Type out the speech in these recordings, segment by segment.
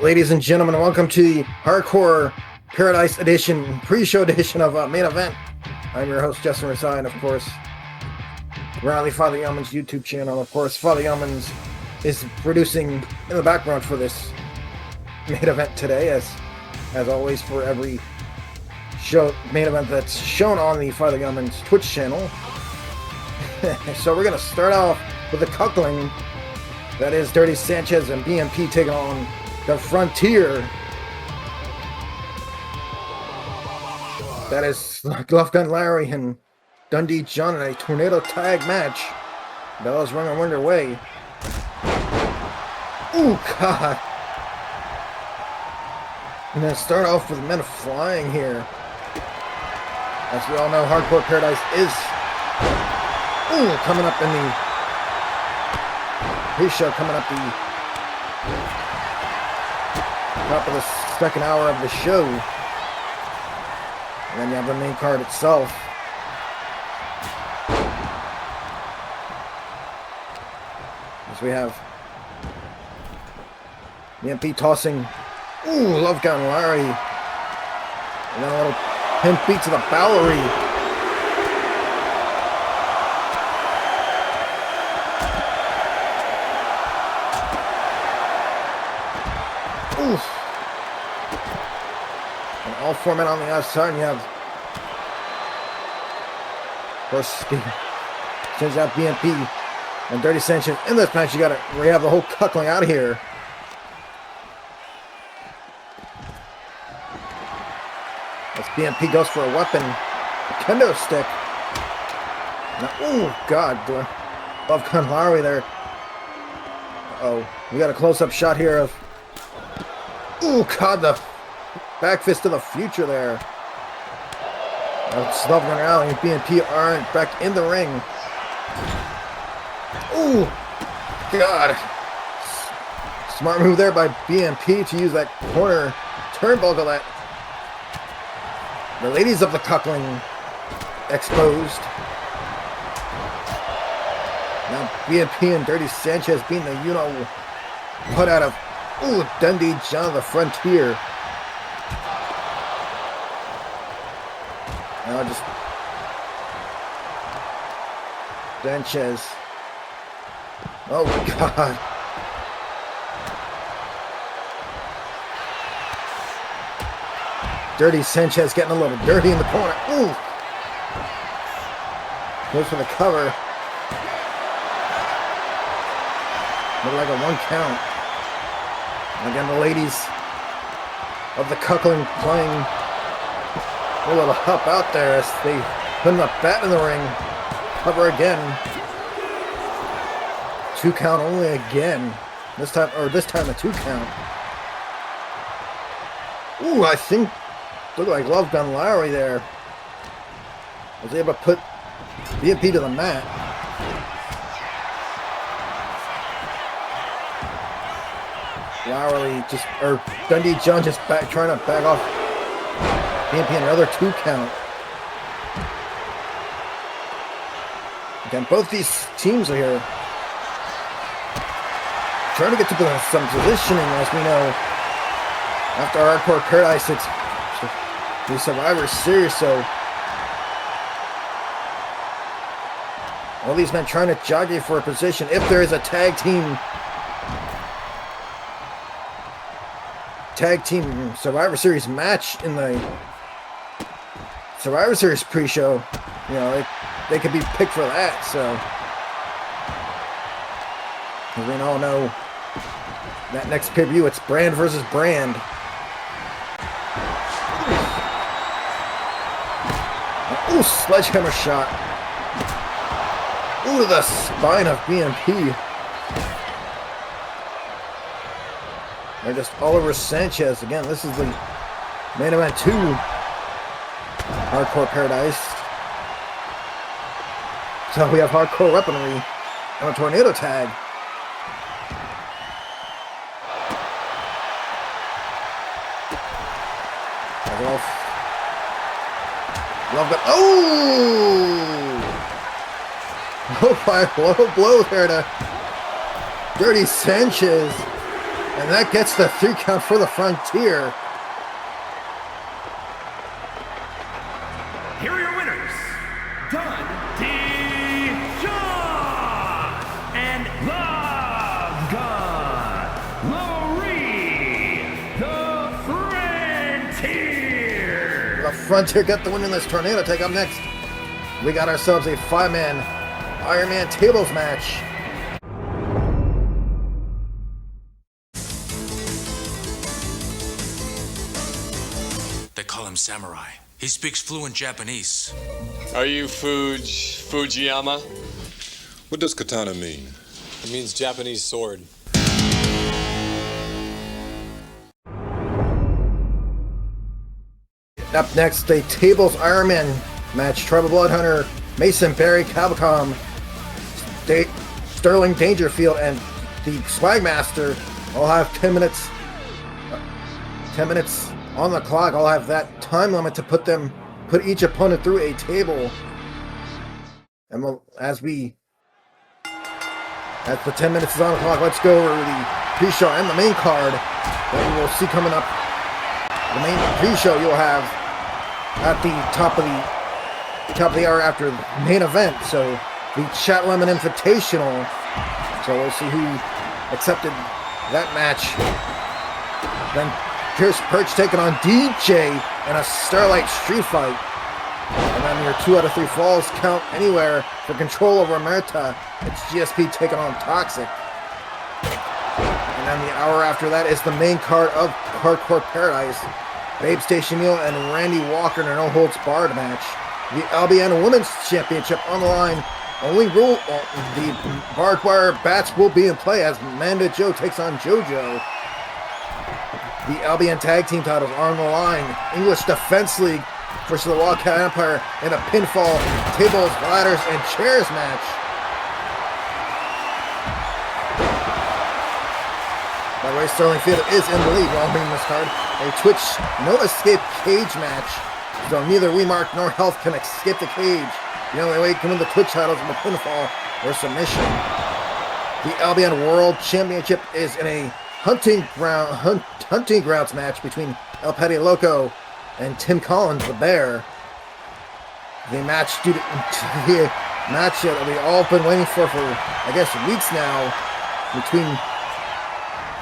Ladies and gentlemen, welcome to the Hardcore Paradise Edition, pre-show edition of Main Event. I'm your host, Justin Reside, of course. Riley Father Yeoman's YouTube channel. Of course, Father Yeoman's is producing in the background for this main event today, as always, for every main event that's shown on the Father Yeoman's Twitch channel. So we're going to start off with the cuckling. That is Dirty Sanchez and BMP taking on the Frontier. That is Glove Gun Larry and Dundee John in a tornado tag match. Bella's running underway. Ooh, God. And then start off with men flying here. As we all know, Hardcore Paradise is coming up in the pre-show, coming up the top of the second hour of the show. And then you have the main card itself. As we have EMP tossing, Love Gun Larry. And then a little pin beat to the Bowery. And all four men on the outside, and you have, of course, since you have BMP and Dirty Sanchez in this match, we have the whole cuckling out here. As BMP goes for a weapon, a kendo stick. Now, oh God, Love Gun Larry there. Uh-oh, we got a close-up shot here of, oh God, the back fist to the future there. Love Gun Larry and BMP aren't back in the ring. Oh God, smart move there by BMP to use that corner turnbuckle that the ladies of the cuckling exposed. Now BMP and Dirty Sanchez being the put out of Dundee John, the Frontier. Now just Sanchez. Oh God. Dirty Sanchez getting a little dirty in the corner. Ooh. Goes for the cover. Look like a 1 count. Again, the ladies of the cuckling playing a little hop out there as they put a bat in the ring. Cover again. 2 count only again. This time a 2 count. Ooh, I think looked like Love Gun Larry there. Was able to put BMP to the mat. Dundee John just trying to back off BMP, another 2 count. Again, both these teams are here trying to get to some positioning, as we know. After Hardcore Paradise, it's the Survivor Series, so all these men trying to jockey for a position. If there is a tag team Survivor Series match in the Survivor Series pre-show, they could be picked for that. So we all know that next pay-per-view, it's brand versus brand. Ooh, sledgehammer shot. Ooh, to the spine of BMP. They're just all over Sanchez. Again, this is the main event 2. Hardcore Paradise. So we have hardcore weaponry and a tornado tag. Love it. Oh, by low blow there to Dirty Sanchez. And that gets the 3 count for the Frontier. Here are your winners, Dundee Shaw and Love God Lowry, the Frontier. The Frontier got the win in this tornado. Take up next. We got ourselves a 5-man Iron Man tables match. They call him Samurai. He speaks fluent Japanese. Are you Fujiyama? What does katana mean? It means Japanese sword. Up next, the tables Iron Man match. Tribal Bloodhunter, Mason Barry Cabcom, Sterling Dangerfield, and the Swagmaster all have 10 minutes. 10 minutes on the clock. I'll have that time limit to put each opponent through a table. And as the 10 minutes is on the clock, let's go over the pre-show and the main card that you will see coming up. The main pre-show you'll have at the top of the hour after the main event. So the Chat Lemon Invitational. So we'll see who accepted that match. Then Pierce Perch taking on DJ in a Starlight Street Fight. And then your 2 out of 3 falls count anywhere for control over Omerta. It's GSP taking on Toxic. And then the hour after that is the main card of Hardcore Paradise. Babe Station Neal and Randy Walker in a no holds barred match. The LBN Women's Championship on the line. Only rule, the barbed wire bats will be in play as Amanda Joe takes on JoJo. The LBN Tag Team titles are on the line. English Defense League versus the Wildcat Empire in a pinfall, tables, ladders, and chairs match. By the way, Sterling Theater is in the lead while I'm reading this card. A Twitch no escape cage match. So neither Wemark nor Health can escape the cage. The only way you can win the Twitch titles is a pinfall or submission. The LBN World Championship is in a hunting grounds match between El Petty Loco and Tim Collins, the Bear. The match that we've all been waiting for I guess weeks now,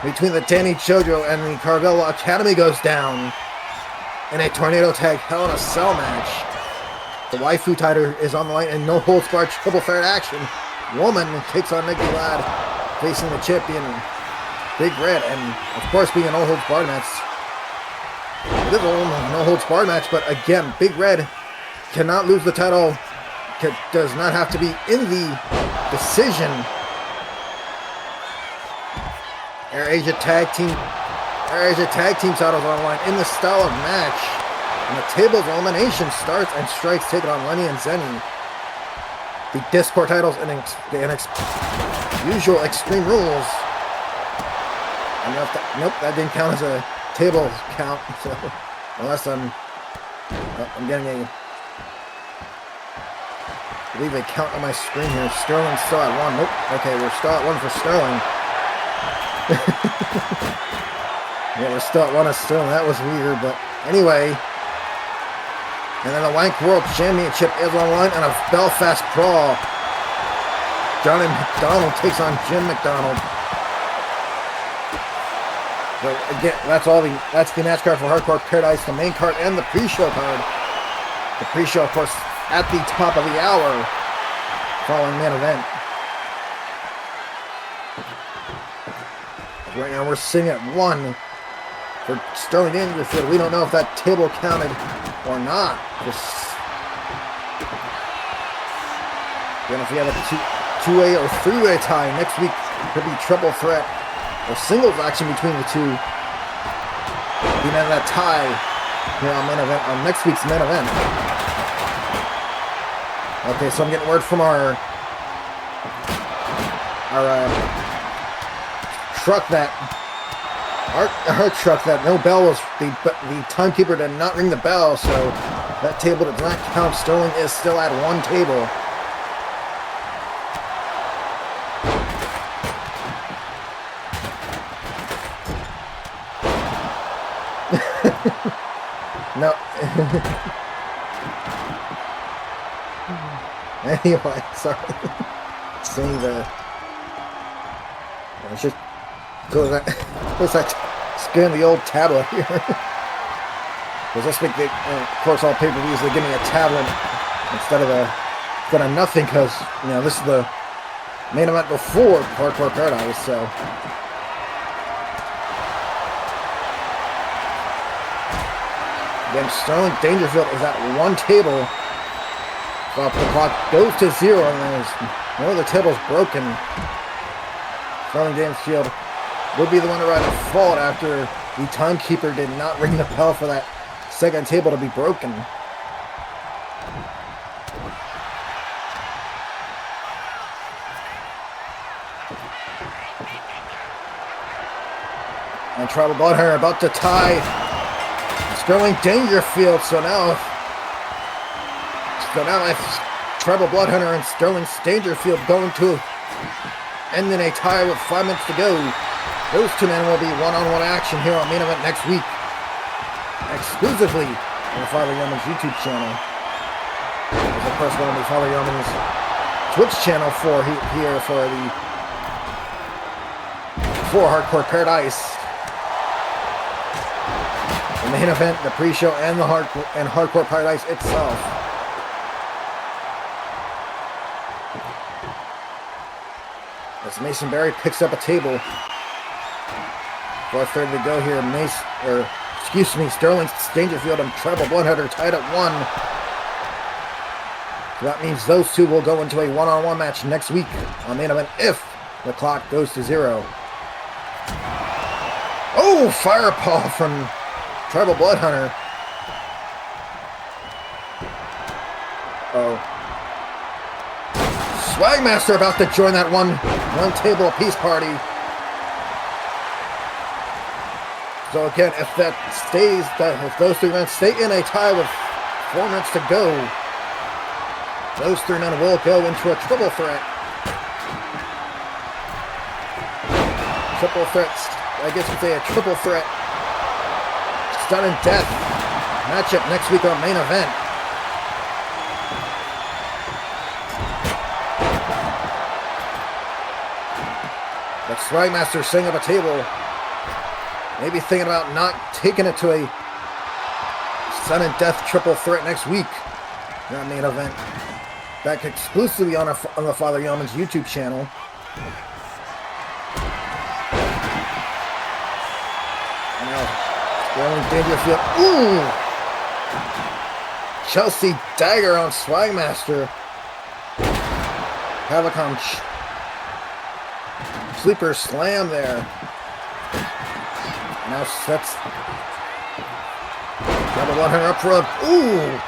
between the Danny Chojo and the Carvella Academy goes down in a tornado tag Hell in a Cell match. The waifu title is on the line in no holds barred triple threat action. Woman takes on Nikki Ladd, facing the champion Big Red, and of course being a no holds barred match. It is a no holds barred match, but again, Big Red cannot lose the title. Does not have to be in the decision. Air Asia Tag Team titles on the line in the style of match. And the tables elimination starts and Strikes taking on Lenny and Zenny. The Discord titles in usual Extreme Rules. And nope, that didn't count as a table count. So unless I'm getting I believe a count on my screen here. Sterling's still at 1. Nope. Okay, we're still at 1 for Sterling. Yeah, we're still at 1 of Sterling. That was weird, but anyway. And then the W.A.N.K World Championship is online in a Belfast brawl. Johnny McDonald takes on Jim McDonald. So again, that's the match card for Hardcore Paradise, the main card and the pre-show card. The pre-show, of course, at the top of the hour following main event. Right now we're sitting at 1 for Sterling Dangerfield. We don't know if that table counted or not. Then if we have a two-way or three-way tie next week, could be triple threat or singles action between the two. Being at that tie here on next week's main event. Okay, so I'm getting word from our truck that our truck that no bell was the timekeeper did not ring the bell, so that table did not count. Sterling is still at 1 table. No. Anyway, sorry. Seeing the... Let's just go to that... What's that? Scan the old tablet here. Because this week, of course, all pay-per-views, they give me a tablet instead of nothing, because, you know, this is the main event before Hardcore Paradise, so... Again, Sterling Dangerfield is at one table. But the clock goes to 0, and there's one of the tables broken. Sterling Dangerfield would be the one to ride the fault after the timekeeper did not ring the bell for that second table to be broken. And Tribal Bloodhunter about to tie Sterling Dangerfield, so now if Tribal Bloodhunter and Sterling Dangerfield going to end in a tie with 5 minutes to go, those two men will be one-on-one action here on Main Event next week, exclusively on the Father Yeoman's YouTube channel. As of course, one of the Father Yeoman's Twitch channel for here for Hardcore Paradise. The main event, the pre-show, and the Hardcore Paradise itself. As Mason Berry picks up a table. 4:30 to go here. Sterling Dangerfield and Tribal Bloodhunter tied at 1. So that means those two will go into a one-on-one match next week on Main Event if the clock goes to 0. Oh, fireball from Tribal Bloodhunter. Oh. Swagmaster about to join that one table apiece party. So again, if those three men stay in a tie with 4 minutes to go, those three men will go into a triple threat. I guess you'd say a triple threat. Stun and Death matchup next week on Main Event. But Swagmaster setting up a table. Maybe thinking about not taking it to a Stun and Death triple threat next week on Main Event. Back exclusively on the Father Yeoman's YouTube channel. Sterling Dangerfield. Ooh! Chelsea Dagger on Swagmaster. Havocom Sleeper Slam there. Now sets Tribal Bloodhunter up front. Ooh!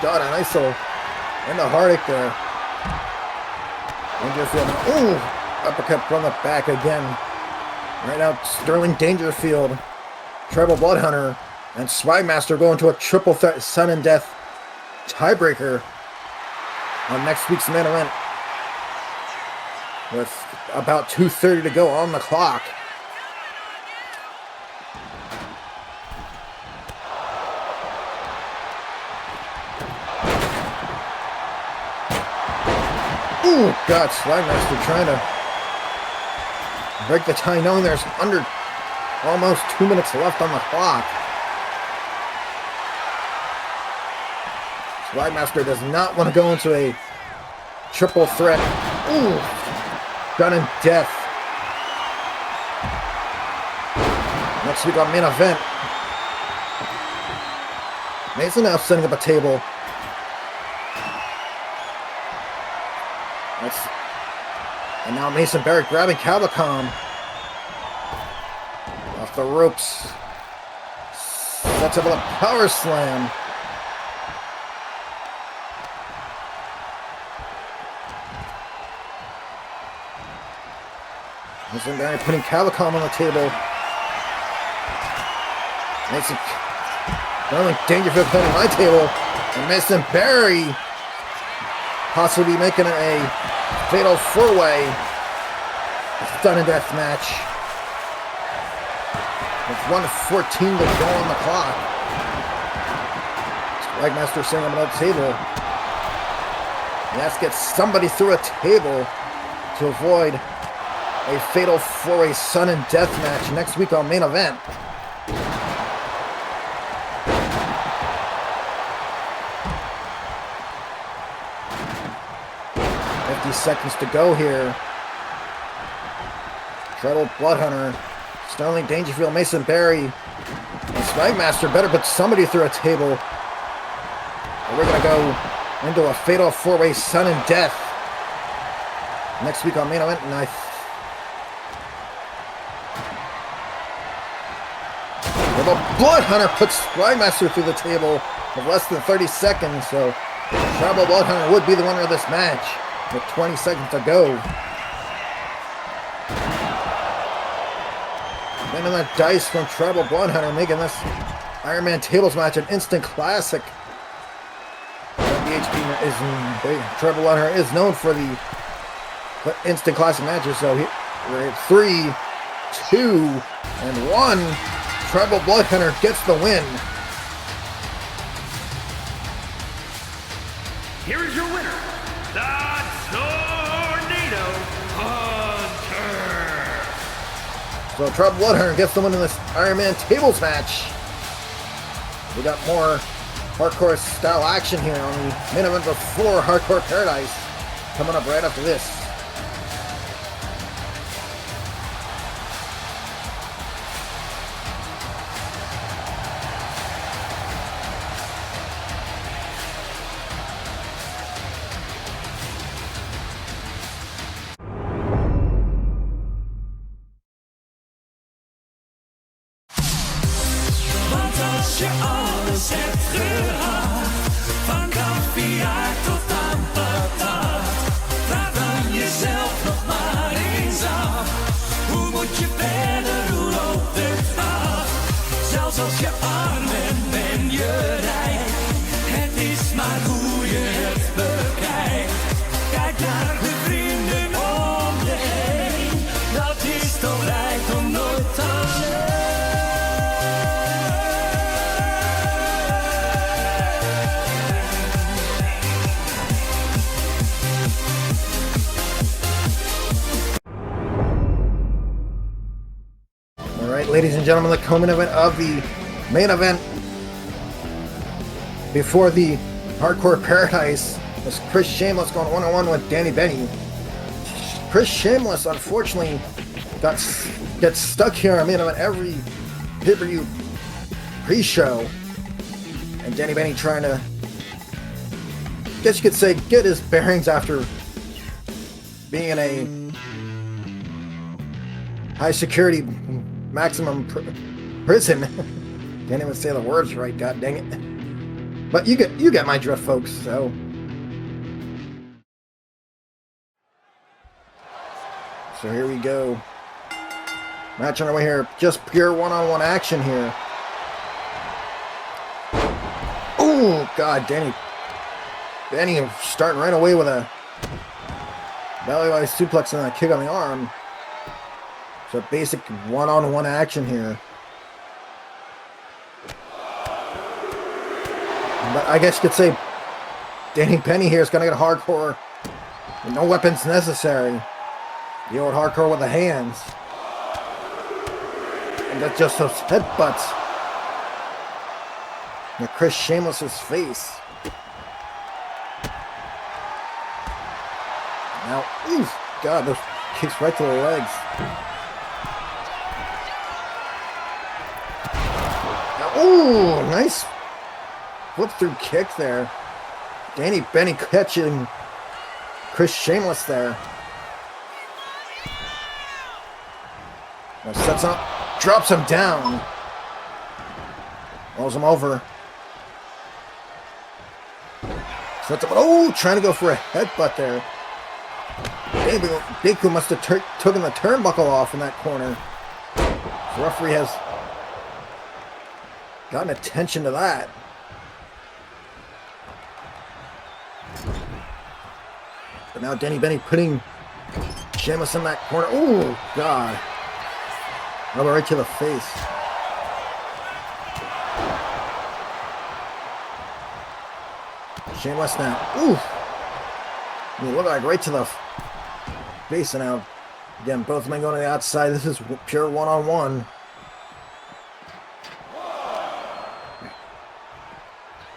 Got an ISO and the heartache there. Dangerfield. Ooh! Uppercut from the back again. Right now, Sterling Dangerfield, Tribal Bloodhunter, and Swagmaster go into a triple threat Sun and Death tiebreaker on next week's Main Event with about 2:30 to go on the clock. Ooh, God, Swagmaster trying to break the tie, knowing there's under almost 2 minutes left on the clock. Swagmaster does not want to go into a triple threat. Ooh, Gun and Death. Next week on Main Event. Mason now setting up a table. And now Mason Barrett grabbing Cavacom off the ropes. Sets up with a power slam. Mason Barrett putting Cavacom on the table. Mason Dangerfield putting on my table. And Mason Barry possibly making it a fatal 4-way Stun and Death match. With 1:14 to go on the clock. Master saying I'm on the table. He has to get somebody through a table to avoid a fatal 4-way sudden death match next week on Main Event. 50 seconds to go here. Treble Bloodhunter, Sterling Dangerfield, Mason Berry, and Spagmaster better put somebody through a table. And we're gonna go into a fatal 4-way sudden death next week on Main Event, and the Bloodhunter puts Spagmaster through the table with less than 30 seconds, so Treble Bloodhunter would be the winner of this match with 20 seconds to go. Then on that dice from Treble Bloodhunter, making this Iron Man Tables match an instant classic. Treble Bloodhunter is known for the instant classic matches, so we're at 3, 2, and 1. Treble Bloodhunter gets the win. Here is your winner, the Tornado Hunter. So Treble Bloodhunter gets the win in this Iron Man Tables match. We got more hardcore style action here on the Main Event before Hardcore Paradise coming up right after this. Als je alles hebt gehad, van kaviaar tot aan patat, vraag dan jezelf nog maar eens af. Hoe moet je verder, hoe loopt het af? Zelfs als je arm bent, ben je rijk. Het is maar hoe je het bekijkt. Kijk naar de vrienden om je heen, dat is toch rijkdom nooit alleen. Ladies and gentlemen, the co-main event of the Main Event before the Hardcore Paradise was Chris Shameless going one-on-one with Danny Benny. Chris Shameless, unfortunately, gets stuck here on Main Event every pay-per-view pre-show, and Danny Benny trying to, I guess you could say, get his bearings after being in a high-security maximum prison. Can't even say the words right, god dang it. But you get my drift, folks. So here we go. Match on our way here. Just pure one-on-one action here. Oh god, Danny starting right away with a belly-wise suplex and a kick on the arm. So basic one-on-one action here. But I guess you could say Danny Benny here is going to get hardcore. No weapons necessary. The old hardcore with the hands. And that's just those headbutts. And Chris Shameless's face. Now, oof, God, those kicks right to the legs. Ooh, nice flip through kick there. Danny Benny catching Chris Shameless there. Now sets up, drops him down. Rolls him over. Sets up, oh, trying to go for a headbutt there. Biku must have taken the turnbuckle off in that corner. The referee has gotten attention to that. But now Danny Benny putting Sheamus in that corner. Oh, God. Rubber right to the face. Shameless now. Ooh. You look like right to the face now. Again, both men going to the outside. This is pure one-on-one.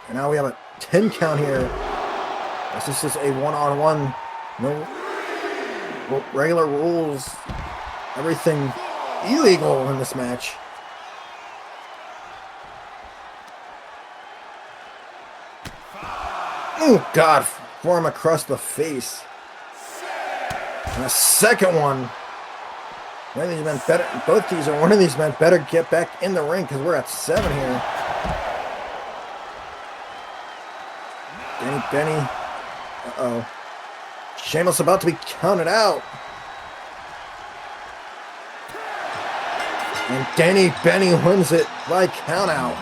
And now we have a 10 count here. This is a one-on-one. No regular rules. Everything illegal in this match. Oh, God. Form across the face. And a second one. One of these men better, both these or one of these men better get back in the ring because we're at 7 here. Benny. Uh-oh. Sheamus about to be counted out. And Benny wins it by count out.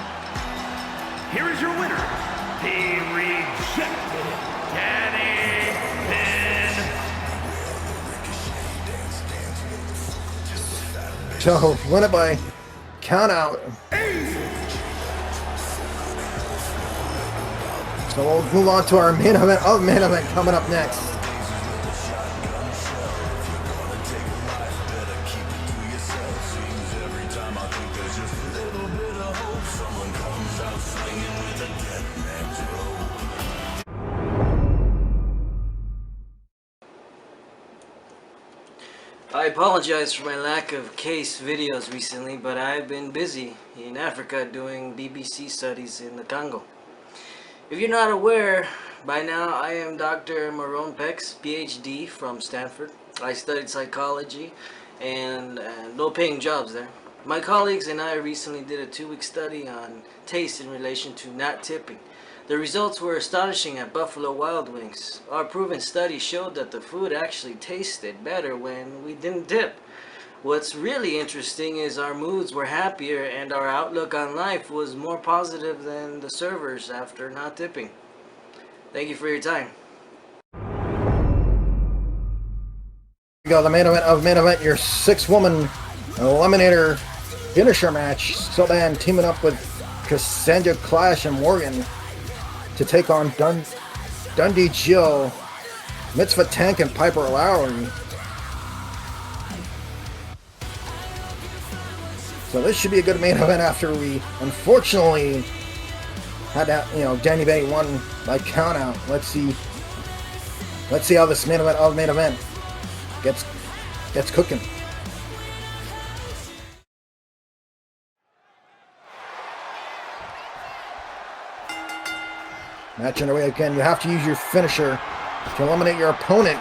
Here is your winner, the rejected Danny Finn. So, win it by count out. So we'll move on to our main event coming up next. I apologize for my lack of case videos recently, but I've been busy in Africa doing BBC studies in the Congo. If you're not aware, by now I am Dr. W.A.N.K, PhD from Stanford. I studied psychology and low-paying jobs there. My colleagues and I recently did a 2-week study on taste in relation to not tipping. The results were astonishing at Buffalo Wild Wings. Our proven study showed that the food actually tasted better when we didn't tip. What's really interesting is our moods were happier and our outlook on life was more positive than the servers after not tipping. Thank you for your time. We go the main event, your 6-woman eliminator finisher match. W.A.N.K teaming up with Cassandra Clash and Morgan to take on Dundee Jill, Mitzvah Tank, and Piper Lowry. So this should be a good main event after we unfortunately had that, Danny Benny won by count out. Let's see how this main event gets cooking. Match underway again. You have to use your finisher to eliminate your opponent.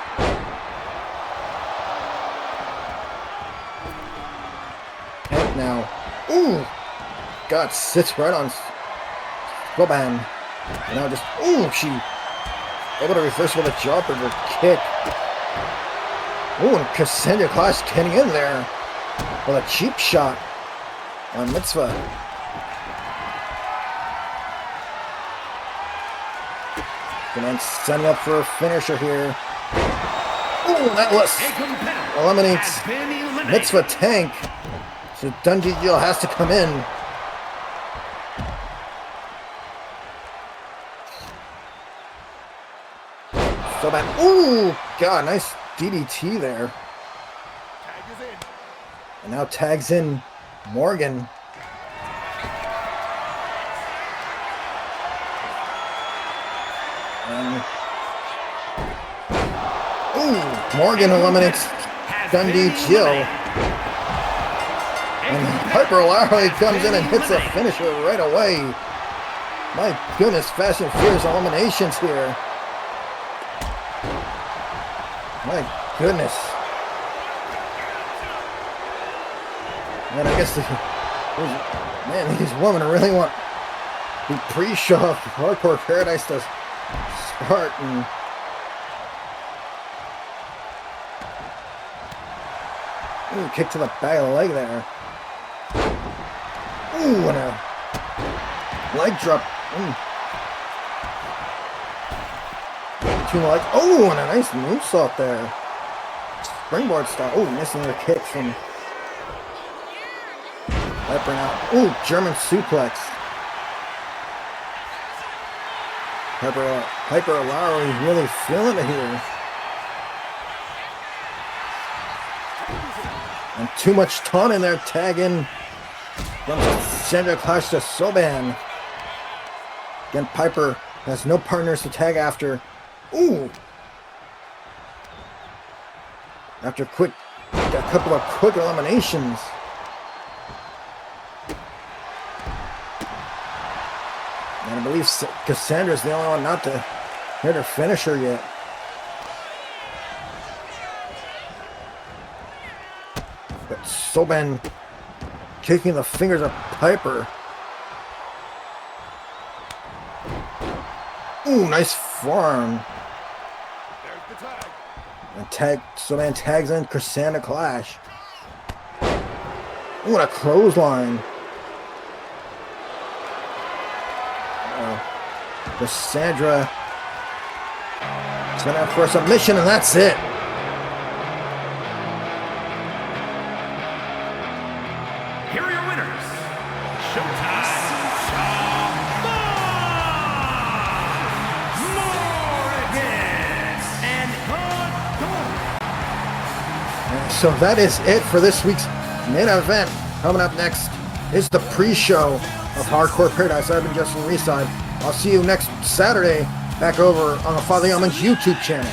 And now, ooh, God sits right on W.A.N.K. And now just, ooh, she able to reverse with a jawbreaker kick. Ooh, and Cassandra Clash getting in there with a cheap shot on Mitzvah. And then setting up for a finisher here. Ooh, that eliminates Mitzvah Tank. So Dundee Jill has to come in. So bad. Ooh, God, nice DDT there. And now tags in Morgan. Ooh, Morgan eliminates Dundee Jill. And Piper Lowry comes in and hits a finisher right away. My goodness, Fast and Furious eliminations here. My goodness. Man, I guess these women really want the pre-show of Hardcore Paradise to start. And ooh, kick to the back of the leg there. Ooh, and a leg drop. Ooh. Two legs. Oh, and a nice moonsault there. Springboard style. Oh, missing the kick from Piper now. Ooh, German suplex. Piper Lowry really feeling it here. And too much taunt in there, tagging from Sandra Clash to Soban. Again, Piper has no partners to tag after. Ooh! After a couple of quick eliminations. And I believe Cassandra's the only one not to hit her finisher yet. But Soban kicking the fingers of Piper. Ooh, nice forearm. And Soban tags in Cassandra Clash. Ooh, and a clothesline. Cassandra is going for a submission, and that's it. Here are your winners. Showtime. Morgan and Hardcore. So that is it for this week's main event. Coming up next is the pre-show of Hardcore Paradise. I've been Justin Reside. I'll see you next Saturday back over on the Father Yeoman's YouTube channel.